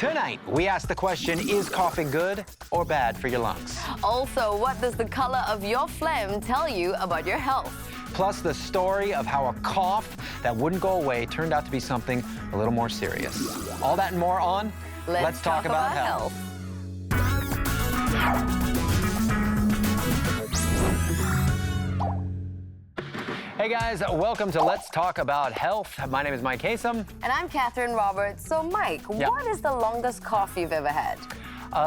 Tonight, we ask the question, is coughing good or bad for your lungs? Also, what does the color of your phlegm tell you about your health? Plus, the story of how a cough that wouldn't go away turned out to be something a little more serious. All that and more on Let's Talk About Health. Hey guys, welcome to Let's Talk About Health. My name is Mike Haysom. And I'm Catherine Roberts. So Mike, what is the longest cough you've ever had?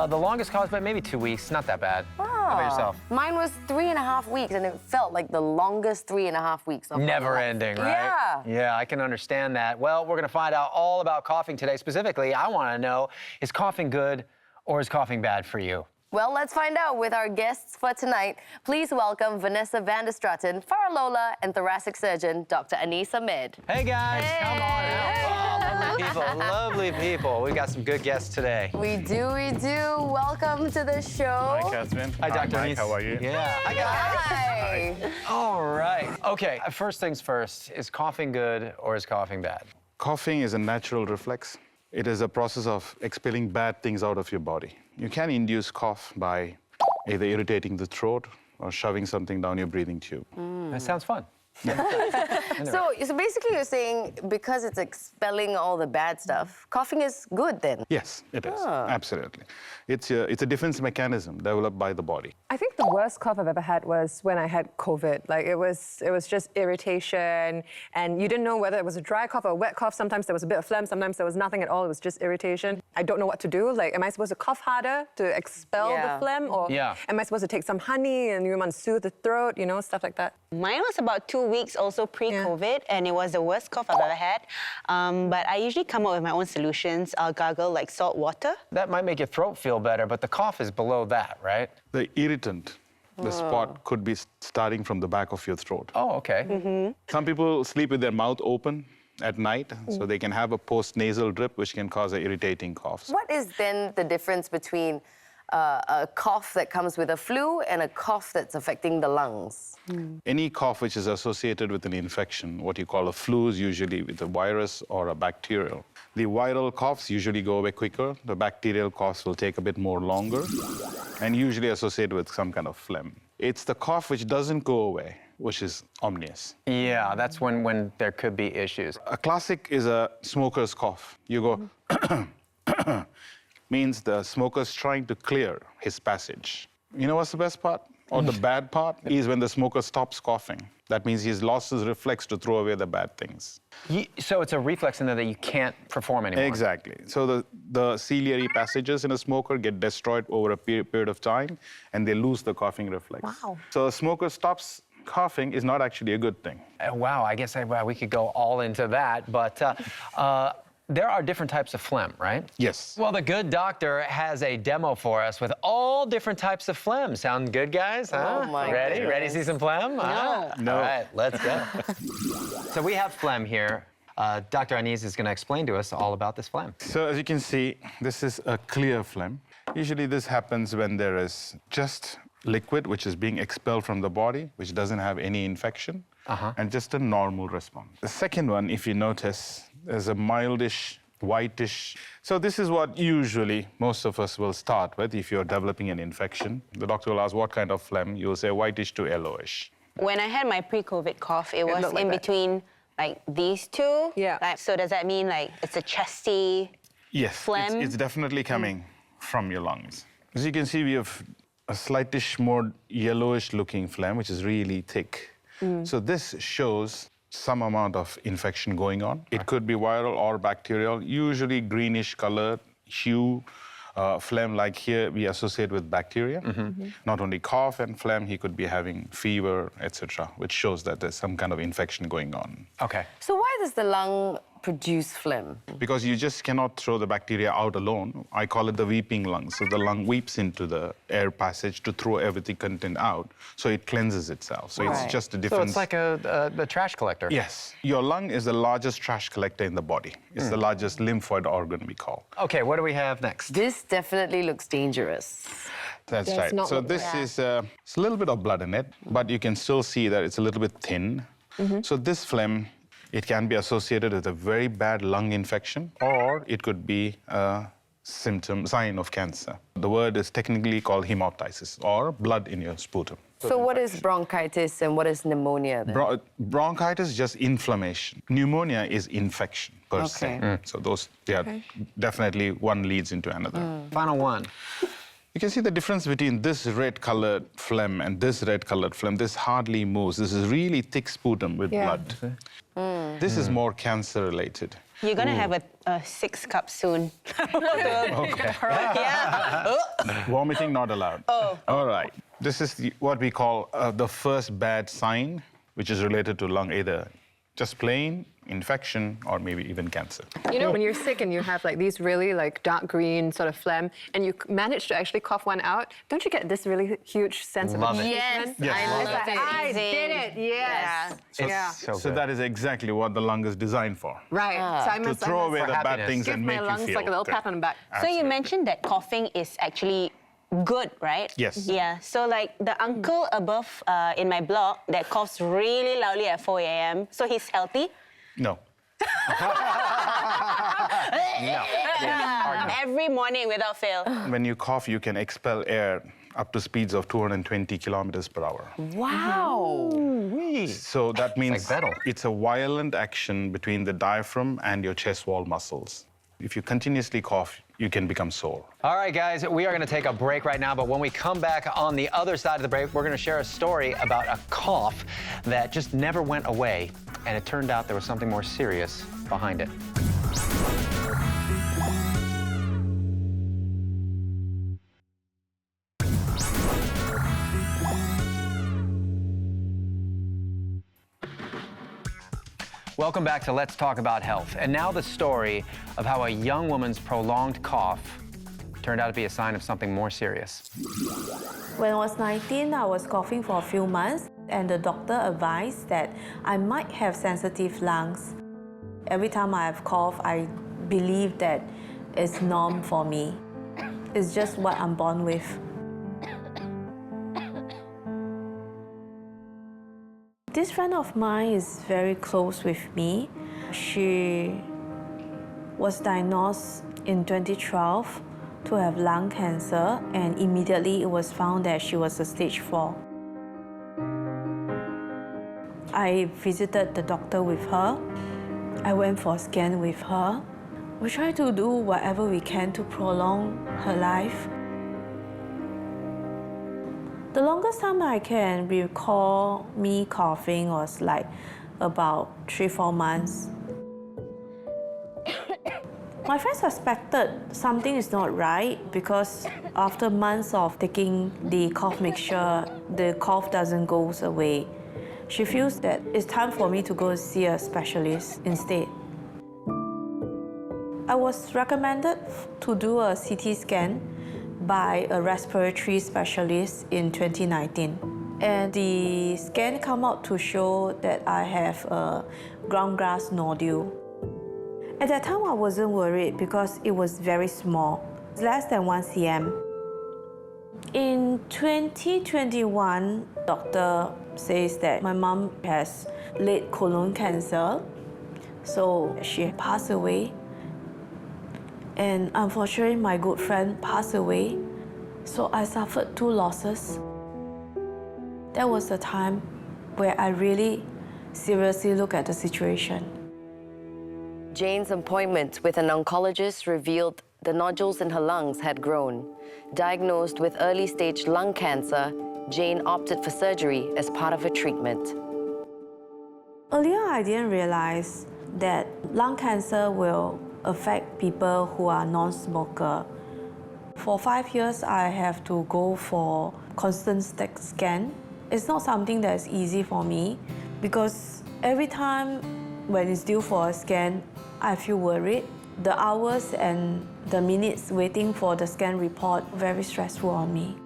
The longest cough, but maybe 2 weeks. Not that bad. Oh. How about yourself? Mine was 3.5 weeks, and it felt like the longest 3.5 weeks of my Never life. ending, right? Yeah, I can understand that. Well, we're going to find out all about coughing today. Specifically, I want to know, is coughing good or is coughing bad for you? Well, let's find out with our guests for tonight. Please welcome Vanessa Vanderstraaten, Farah, Lola, and thoracic surgeon, Dr. Anis Ahmed. Hey guys, come on out. Oh, lovely people, lovely people. We've got some good guests today. We do. Welcome to the show. Hi, Catherine. Hi, Dr. Mike. Anis. How are you? Yeah. Hi, guys. Hi. All right. Okay, first things first, is coughing good or is coughing bad? Coughing is a natural reflex. It is a process of expelling bad things out of your body. You can induce cough by either irritating the throat or shoving something down your breathing tube. That sounds fun. So basically you're saying because it's expelling all the bad stuff, coughing is good then? Yes, it is. Absolutely. It's a defense mechanism developed by the body. I think the worst cough I've ever had was when I had COVID. Like it was just irritation, and you didn't know whether it was a dry cough or a wet cough. Sometimes there was a bit of phlegm, sometimes there was nothing at all. It was just irritation. I don't know what to do. Like, am I supposed to cough harder to expel the phlegm, or am I supposed to take some honey and you want to soothe the throat? You know, stuff like that. Mine was about 2 weeks also pre-COVID, and it was the worst cough I've ever had. But I usually come up with my own solutions. I'll gargle like salt water. That might make your throat feel better, but the cough is below that, right? The irritant, the spot could be starting from the back of your throat. Oh, okay. Some people sleep with their mouth open at night, so they can have a post-nasal drip, which can cause an irritating cough. What is then the difference between a cough that comes with a flu and a cough that's affecting the lungs? Any cough which is associated with an infection, what you call a flu, is usually with a virus or a bacterial. The viral coughs usually go away quicker. The bacterial coughs will take a bit more longer and usually associated with some kind of phlegm. It's the cough which doesn't go away, which is ominous. Yeah, that's when there could be issues. A classic is a smoker's cough. You go, means the smoker's trying to clear his passage. You know what's the best part? Or the bad part is when the smoker stops coughing. That means he's lost his reflex to throw away the bad things. So it's a reflex in there that you can't perform anymore. Exactly. So the ciliary passages in a smoker get destroyed over a period of time, and they lose the coughing reflex. Wow. So a smoker stops coughing is not actually a good thing. Wow, I guess we could go all into that, but there are different types of phlegm, right? Yes. Well, the good doctor has a demo for us with all different types of phlegm. Sound good, guys? Huh? Oh, my Ready? goodness. Ready to see some phlegm? No. All right, let's go. So we have phlegm here. Dr. Anis is going to explain to us all about this phlegm. So as you can see, this is a clear phlegm. Usually this happens when there is just liquid which is being expelled from the body, which doesn't have any infection, and just a normal response. The second one, if you notice, there's a mildish, whitish. So this is what usually most of us will start with if you're developing an infection. The doctor will ask what kind of phlegm. You'll say whitish to yellowish. When I had my pre-COVID cough, it was in between like these two. Yeah. Like, so does that mean like it's a chesty phlegm? It's definitely coming from your lungs. As you can see, we have a slightish, more yellowish-looking phlegm, which is really thick. So this shows some amount of infection going on. It could be viral or bacterial, usually greenish colored hue. Phlegm, like here, we associate with bacteria. Not only cough and phlegm, he could be having fever, etc., which shows that there's some kind of infection going on. Okay. So why does the lung produce phlegm? Because you just cannot throw the bacteria out alone. I call it the weeping lung. So the lung weeps into the air passage to throw everything content out, so it cleanses itself. So it's just a different... So it's like a trash collector. Yes. Your lung is the largest trash collector in the body. It's the largest lymphoid organ, we call. Okay, what do we have next? This definitely looks dangerous. That's That's right. not So what- this is it's a little bit of blood in it, but you can still see that it's a little bit thin. So this phlegm, it can be associated with a very bad lung infection, or it could be a sign of cancer. The word is technically called hemoptysis, or blood in your sputum. So what is bronchitis and what is pneumonia then? Bronchitis is just inflammation. Pneumonia is infection per se. So those, definitely one leads into another. Final one. You can see the difference between this red-colored phlegm and this red-colored phlegm. This hardly moves. This is really thick sputum with blood. This is more cancer-related. You're going to have a 6 cup soon. Okay. Yeah. Vomiting not allowed. Oh. All right. This is what we call the first bad sign, which is related to lung, either just plain infection or maybe even cancer. You know, when you're sick and you have like these really like dark green sort of phlegm and you manage to actually cough one out, don't you get this really huge sense Love of it. achievement? Yes, I love it. I did it, yes. Yeah. So that is exactly what the lung is designed for. Right. So I To must throw away the bad happiness. things give and my make you lungs feel like a little good. pat on the back. So you mentioned that coughing is actually good, right? Yes. Yeah. So like the uncle above in my block that coughs really loudly at 4 a.m. So he's healthy? No. Every morning without fail. When you cough, you can expel air up to speeds of 220 kilometers per hour. Wow. So that means like metal. it's a violent action between the diaphragm and your chest wall muscles. If you continuously cough, you can become sore. All right, guys, we are going to take a break right now, but when we come back on the other side of the break, we're going to share a story about a cough that just never went away, and it turned out there was something more serious behind it. Welcome back to Let's Talk About Health. And now the story of how a young woman's prolonged cough turned out to be a sign of something more serious. When I was 19, I was coughing for a few months, and the doctor advised that I might have sensitive lungs. Every time I have cough, I believe that it's norm for me. It's just what I'm born with. This friend of mine is very close with me. She was diagnosed in 2012 to have lung cancer, and immediately it was found that she was a stage 4. I visited the doctor with her. I went for a scan with her. We tried to do whatever we can to prolong her life. The longest time I can recall me coughing was like about 3-4 months. My friend suspected something is not right because after months of taking the cough mixture, the cough doesn't go away. She feels that it's time for me to go see a specialist instead. I was recommended to do a CT scan by a respiratory specialist in 2019. And the scan came out to show that I have a ground glass nodule. At that time, I wasn't worried because it was very small, less than 1 cm. In 2021, doctor says that my mom has late colon cancer, so she passed away. And unfortunately, my good friend passed away, so I suffered 2 losses. That was the time where I really seriously looked at the situation. Jane's appointment with an oncologist revealed the nodules in her lungs had grown. Diagnosed with early-stage lung cancer, Jane opted for surgery as part of her treatment. Earlier, I didn't realize that lung cancer will affect people who are non-smoker. For 5 years, I have to go for constant scan. It's not something that's easy for me because every time when it's due for a scan, I feel worried. The hours and the minutes waiting for the scan report very stressful on me.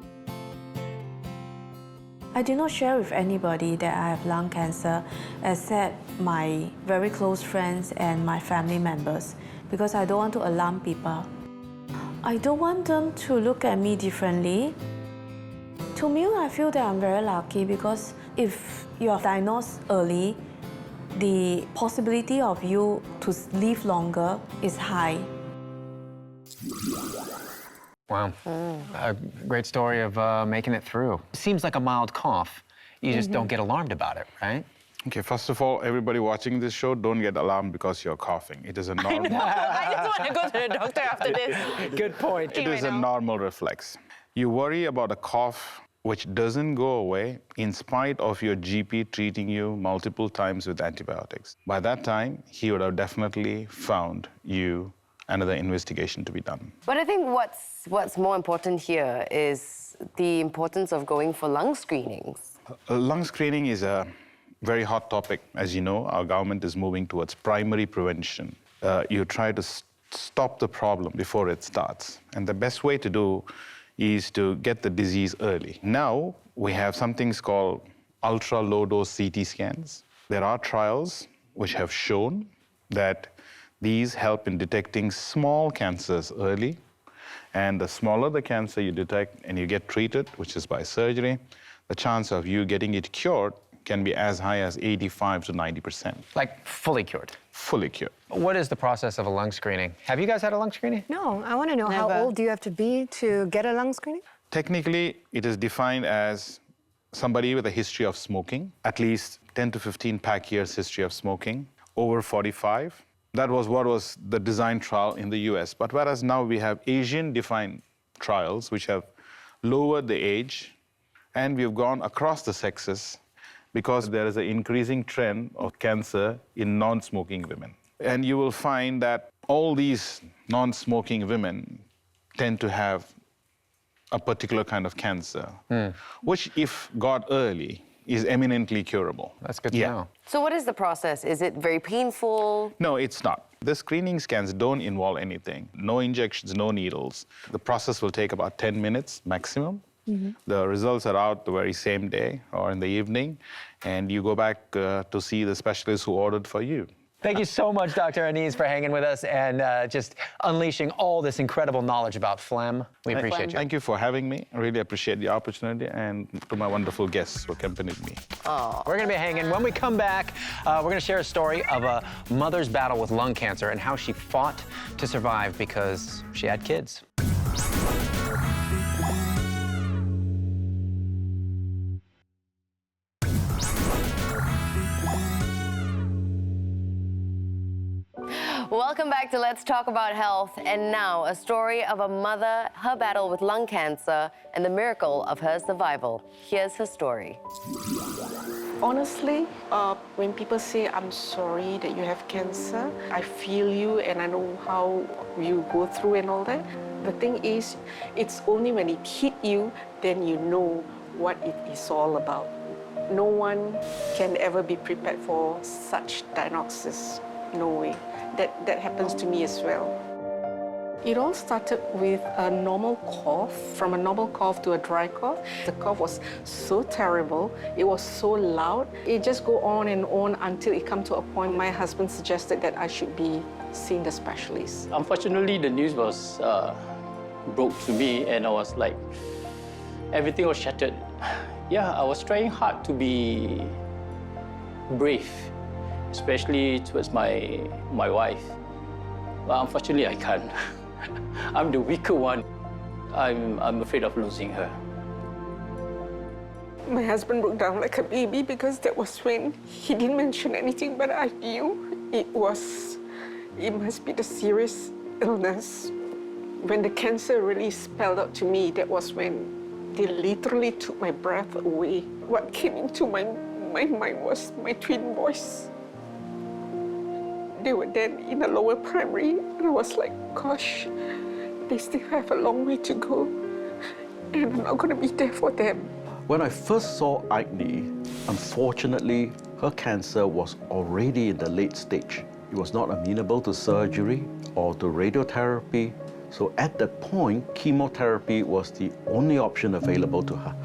I did not share with anybody that I have lung cancer except my very close friends and my family members because I don't want to alarm people. I don't want them to look at me differently. To me, I feel that I'm very lucky because if you are diagnosed early, the possibility of you to live longer is high. Wow. A great story of making it through. Seems like a mild cough. You just don't get alarmed about it, right? Okay, first of all, everybody watching this show, don't get alarmed because you're coughing. It is a normal, I just want to go to the doctor after this. Good point. it is a normal reflex. You worry about a cough which doesn't go away in spite of your GP treating you multiple times with antibiotics. By that time, he would have definitely found you another investigation to be done. But I think what's more important here is the importance of going for lung screenings. Lung screening is a very hot topic. As you know, our government is moving towards primary prevention. You try to stop the problem before it starts. And the best way to do is to get the disease early. Now, we have some things called ultra-low-dose CT scans. There are trials which have shown that these help in detecting small cancers early. And the smaller the cancer you detect and you get treated, which is by surgery, the chance of you getting it cured can be as high as 85 to 90%. Like fully cured. Fully cured. What is the process of a lung screening? Have you guys had a lung screening? No, I want to know how Never. old do you have to be to get a lung screening? Technically, it is defined as somebody with a history of smoking, at least 10 to 15 pack years history of smoking, over 45. That was what was the design trial in the US. But whereas now we have Asian-defined trials which have lowered the age, and we've gone across the sexes because there is an increasing trend of cancer in non-smoking women. And you will find that all these non-smoking women tend to have a particular kind of cancer, which if got early, is eminently curable. That's good to know. So what is the process? Is it very painful? No, it's not. The screening scans don't involve anything. No injections, no needles. The process will take about 10 minutes maximum. The results are out the very same day or in the evening, and you go back to see the specialist who ordered for you. Thank you so much, Dr. Anis, for hanging with us and just unleashing all this incredible knowledge about phlegm. We appreciate you. Thank you for having me. I really appreciate the opportunity, and to my wonderful guests who accompanied me. We're going to be hanging. When we come back, we're going to share a story of a mother's battle with lung cancer and how she fought to survive because she had kids. Welcome back to Let's Talk About Health. And now, a story of a mother, her battle with lung cancer, and the miracle of her survival. Here's her story. Honestly, when people say, I'm sorry that you have cancer, I feel you and I know how you go through and all that. The thing is, it's only when it hit you, then you know what it is all about. No one can ever be prepared for such diagnosis. No way. That happens to me as well. It all started with a normal cough, from a normal cough to a dry cough. The cough was so terrible, it was so loud. It just go on and on until it come to a point my husband suggested that I should be seeing the specialist. Unfortunately, the news was broke to me and I was like, everything was shattered. Yeah, I was trying hard to be brave, especially towards my wife. But unfortunately, I can't. I'm the weaker one. I'm afraid of losing her. My husband broke down like a baby because that was when he didn't mention anything, but I knew it must be the serious illness. When the cancer really spelled out to me, that was when they literally took my breath away. What came into my mind was my twin boys. They were then in a lower primary, and I was like, gosh, they still have a long way to go, and I'm not going to be there for them. When I first saw Agni, unfortunately, her cancer was already in the late stage. It was not amenable to surgery or to radiotherapy. So at that point, chemotherapy was the only option available to her.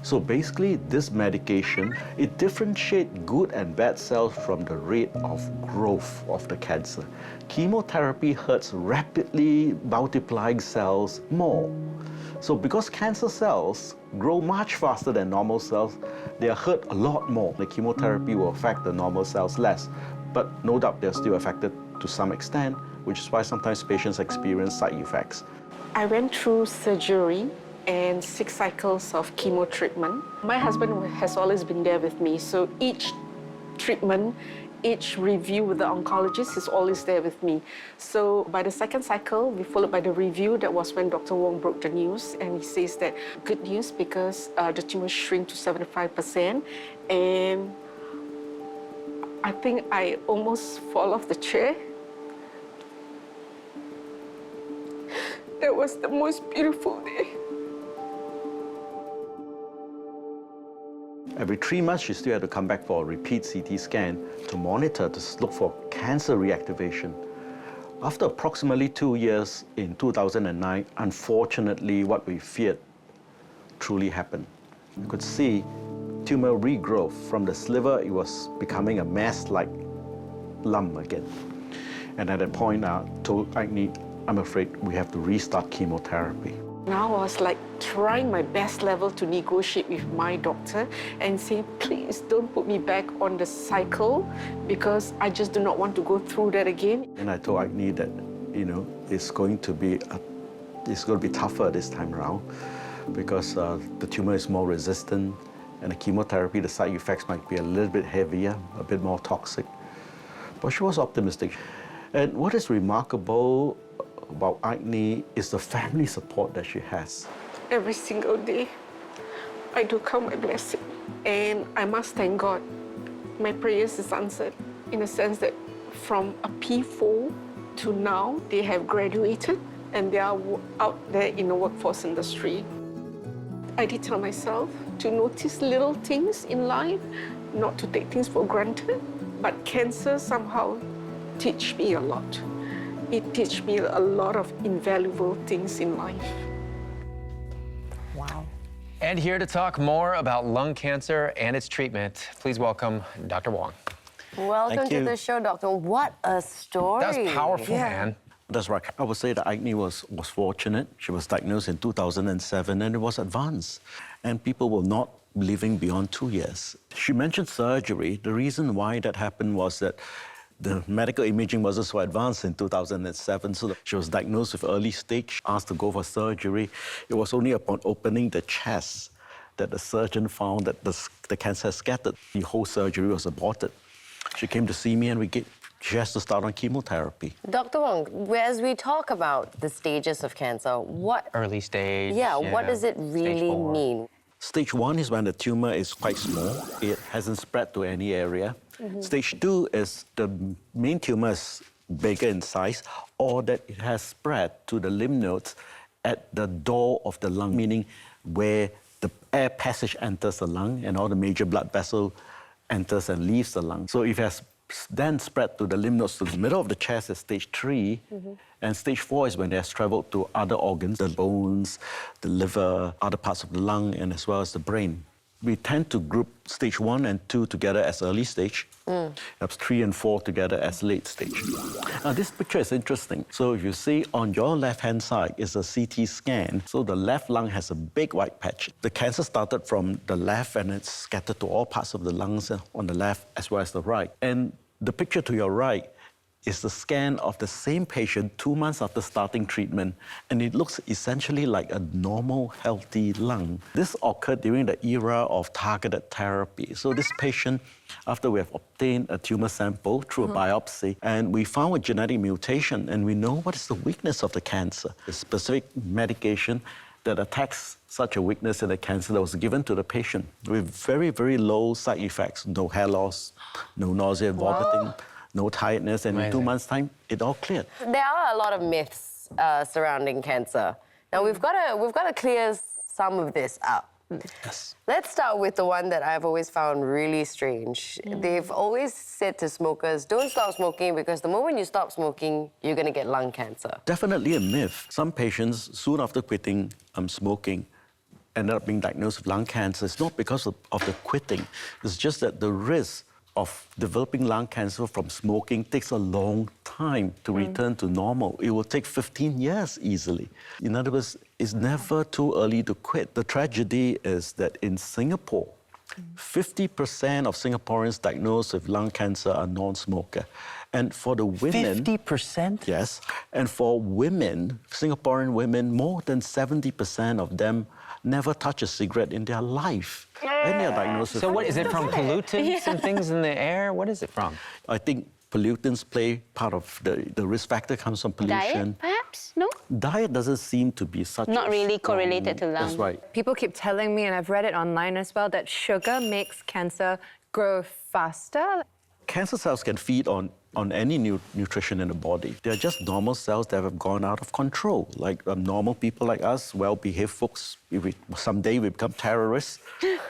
So basically, this medication, it differentiates good and bad cells from the rate of growth of the cancer. Chemotherapy hurts rapidly multiplying cells more. So because cancer cells grow much faster than normal cells, they are hurt a lot more. The chemotherapy will affect the normal cells less, but no doubt they're still affected to some extent, which is why sometimes patients experience side effects. I went through surgery and 6 cycles of chemo treatment. My husband has always been there with me, so each treatment, each review with the oncologist is always there with me. So by the 2nd cycle, we followed by the review. That was when Dr. Wong broke the news, and he says that good news because the tumor shrink to 75%. And I think I almost fall off the chair. That was the most beautiful day. Every 3 months, she still had to come back for a repeat CT scan to monitor to look for cancer reactivation. After approximately 2 years in 2009, unfortunately, what we feared truly happened. You could see tumor regrowth from the sliver. It was becoming a mass-like lump again. And at that point, I told Agni, I'm afraid we have to restart chemotherapy. Now I was like trying my best level to negotiate with my doctor and say, please don't put me back on the cycle because I just do not want to go through that again. And I told Agni that, it's going to be tougher this time around because the tumor is more resistant and the chemotherapy, the side effects might be a little bit heavier, a bit more toxic. But she was optimistic. And what is remarkable about Agni is the family support that she has. Every single day, I do count my blessing. And I must thank God. My prayers is answered in a sense that from a P4 to now, they have graduated and they are out there in the workforce industry. I did tell myself to notice little things in life, not to take things for granted, but cancer somehow teach me a lot. It teach me a lot of invaluable things in life. Wow. And here to talk more about lung cancer and its treatment, please welcome Dr. Wong. Welcome to the show, Doctor. What a story. That was powerful, man. That's right. I would say that Agni was fortunate. She was diagnosed in 2007 and it was advanced. And people were not living beyond 2 years. She mentioned surgery. The reason why that happened was that the medical imaging wasn't so advanced in 2007, so she was diagnosed with early stage, asked to go for surgery. It was only upon opening the chest that the surgeon found that the cancer had scattered. The whole surgery was aborted. She came to see me and she has to start on chemotherapy. Dr. Wong, as we talk about the stages of cancer, what... Early stage. Yeah, what does it really mean? Stage 1 is when the tumor is quite small. It hasn't spread to any area. Stage 2 is the main tumor is bigger in size or that it has spread to the lymph nodes at the door of the lung, meaning where the air passage enters the lung and all the major blood vessel enters and leaves the lung. So if it has then spread to the lymph nodes to the middle of the chest is stage 3. And stage 4 is when it has traveled to other organs, the bones, the liver, other parts of the lung, and as well as the brain. We tend to group stage 1 and 2 together as early stage, perhaps 3 and 4 together as late stage. Now, this picture is interesting. So if you see on your left-hand side is a CT scan. So the left lung has a big white patch. The cancer started from the left and it's scattered to all parts of the lungs on the left as well as the right. And the picture to your right is the scan of the same patient 2 months after starting treatment, and it looks essentially like a normal, healthy lung. This occurred during the era of targeted therapy. So this patient, after we have obtained a tumor sample through a biopsy, and we found a genetic mutation, and we know what is the weakness of the cancer. A specific medication that attacks such a weakness in the cancer that was given to the patient with very, very low side effects, no hair loss, no nausea, vomiting, no tiredness, and in 2 months' time, it all cleared. There are a lot of myths surrounding cancer. Now, we've got to clear some of this up. Yes. Let's start with the one that I've always found really strange. They've always said to smokers, don't stop smoking because the moment you stop smoking, you're going to get lung cancer. Definitely a myth. Some patients, soon after quitting smoking, ended up being diagnosed with lung cancer. It's not because of the quitting. It's just that the risk of developing lung cancer from smoking takes a long time to return to normal. It will take 15 years easily. In other words, it's never too early to quit. The tragedy is that in Singapore, 50% of Singaporeans diagnosed with lung cancer are non-smoker. And for the women... 50%? Yes. And for women, Singaporean women, more than 70% of them never touch a cigarette in their life. And they are diagnosed with... So what, is it from pollutants and things in the air? What is it from? I think pollutants play part of the risk factor comes from pollution. Diet, perhaps? No? Diet doesn't seem to be such Not a really strong- correlated to lung. That's right. People keep telling me, and I've read it online as well, that sugar makes cancer grow faster. Cancer cells can feed on any nutrition in the body. They're just normal cells that have gone out of control. Like normal people like us, well-behaved folks, if someday we become terrorists,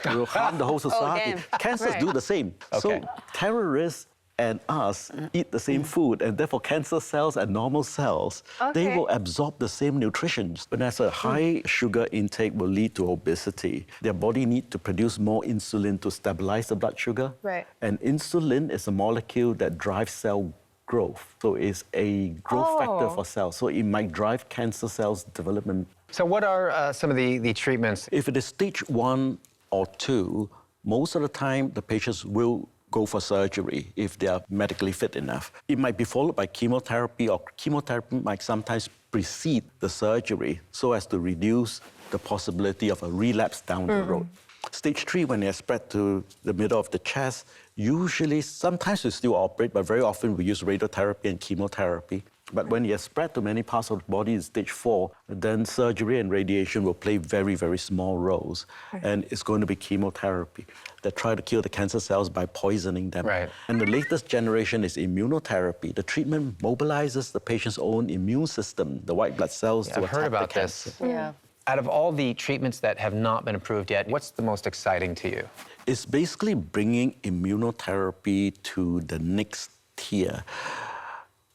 we'll harm the whole society. damn. Cancers do the same. Okay. So terrorists and us eat the same food, and therefore cancer cells and normal cells, they will absorb the same nutrition. Vanessa, high sugar intake will lead to obesity. Their body needs to produce more insulin to stabilize the blood sugar. Right. And insulin is a molecule that drives cell growth. So it's a growth factor for cells. So it might drive cancer cells development. So what are some of the treatments? If it is stage 1 or 2, most of the time the patients will go for surgery if they are medically fit enough. It might be followed by chemotherapy, or chemotherapy might sometimes precede the surgery so as to reduce the possibility of a relapse down the road. Stage 3, when they're spread to the middle of the chest, usually, sometimes we still operate, but very often we use radiotherapy and chemotherapy. But when you're spread to many parts of the body in stage 4, then surgery and radiation will play very, very small roles. And it's going to be chemotherapy that try to kill the cancer cells by poisoning them. Right. And the latest generation is immunotherapy. The treatment mobilizes the patient's own immune system, the white blood cells, to I've attack heard about the cancer. this. Yeah. Out of all the treatments that have not been approved yet, what's the most exciting to you? It's basically bringing immunotherapy to the next tier.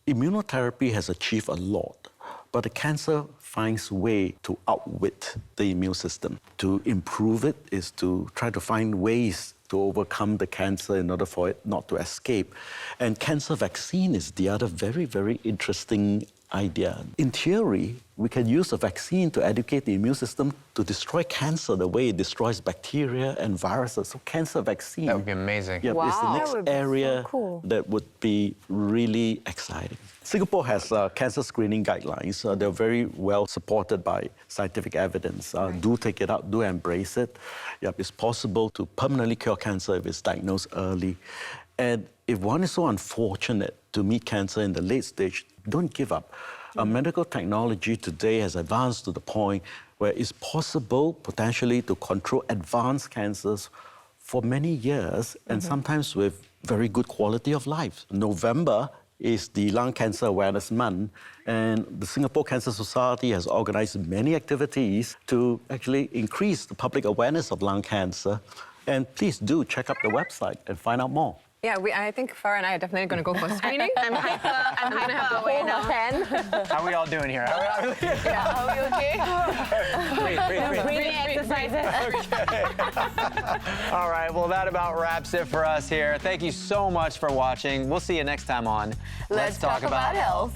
Immunotherapy has achieved a lot, but the cancer finds a way to outwit the immune system. To improve it is to try to find ways to overcome the cancer in order for it not to escape. And cancer vaccine is the other very, very interesting idea. In theory, we can use a vaccine to educate the immune system to destroy cancer the way it destroys bacteria and viruses. So cancer vaccine... That would be amazing. Yeah, it's the Wow. next That would be so area cool. that would be really exciting. Singapore has cancer screening guidelines. They're very well supported by scientific evidence. Do take it out, do embrace it. Yep, it's possible to permanently cure cancer if it's diagnosed early. And if one is so unfortunate to meet cancer in the late stage, don't give up. Medical technology today has advanced to the point where it's possible potentially to control advanced cancers for many years and sometimes with very good quality of life. November is the Lung Cancer Awareness Month, and the Singapore Cancer Society has organized many activities to actually increase the public awareness of lung cancer. And please do check out the website and find out more. Yeah, I think Farah and I are definitely going to go for screening. I'm hyper aware now. How are we all doing here? Are we okay? Breathing exercises. All right, well, that about wraps it for us here. Thank you so much for watching. We'll see you next time on Let's talk about health.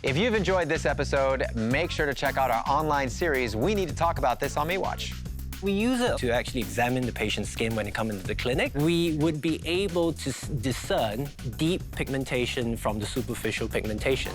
If you've enjoyed this episode, make sure to check out our online series, We Need to Talk About This on MeWatch. We use it to actually examine the patient's skin when they come into the clinic. We would be able to discern deep pigmentation from the superficial pigmentation.